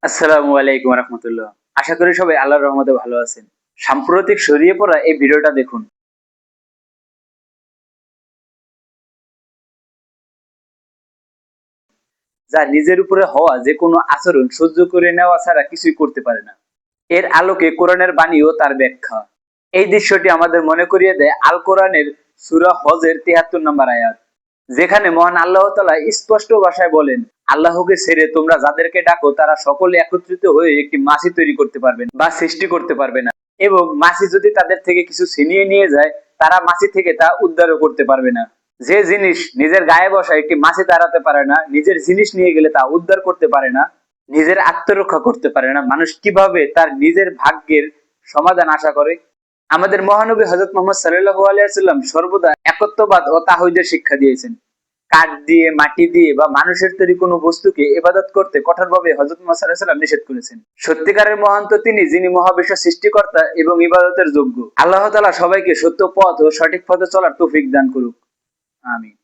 আসসালামু আলাইকুম রহমতুল্লাহ। আশা করি সবাই আল্লাহর রহমতে ভালো আছেন। সাম্প্রতিক ছড়িয়ে পড়া এই ভিডিওটা দেখুন। যা নিজের উপরে হওয়া যে কোনো আচরণ সহ্য করে নেওয়া ছাড়া কিছুই করতে পারে না। এর আলোকে কোরআনের বাণী ও তার ব্যাখ্যা। এই দৃশ্যটি আমাদের মনে করিয়ে দেয় আল কোরআনের সূরা হজের ৭৩ নম্বর আয়াত, যেখানে মহান আল্লাহ তাআলা স্পষ্ট ভাষায় বলেন, আল্লাহকে ছেড়ে তোমরা যাদেরকে ডাকো তারা সকলে একত্রিত হয়ে একটি মাছি তৈরি করতে পারবে না বা সৃষ্টি করতে পারবে না, এবং মাছি যদি তাদের থেকে কিছু ছিনিয়ে নিয়ে যায় তারা মাছি থেকে তা উদ্ধারও করতে পারবে না। যে জিনিস নিজের গায়ে বসা একটি মাছি তাড়াতে পারে না, নিজের জিনিস নিয়ে গেলে তা উদ্ধার করতে পারে না, নিজের আত্মরক্ষা করতে পারে না, মানুষ কিভাবে তার নিজের ভাগ্যের সমাধান আশা করে? আমাদের মহানবী হযরত মুহাম্মদ সাল্লাল্লাহু আলাইহি ওয়াসাল্লাম সর্বদা একত্ববাদ ও তাওহীদের শিক্ষা দিয়েছেন। কাঠ দিয়ে, মাটি দিয়ে বা মানুষের তৈরি কোনো বস্তুকে ইবাদত করতে কঠোরভাবে হযরত মুহাম্মদ সাল্লাল্লাহু আলাইহি ওয়াসাল্লাম নিষেধ করেছেন। সত্যিকারের মহান তো তিনি, যিনি মহাবিশ্ব সৃষ্টিকর্তা এবং ইবাদতের যোগ্য। আল্লাহ তাআলা সবাইকে সত্য পথ ও সঠিক পথে চলার তৌফিক দান করুক। আমিন।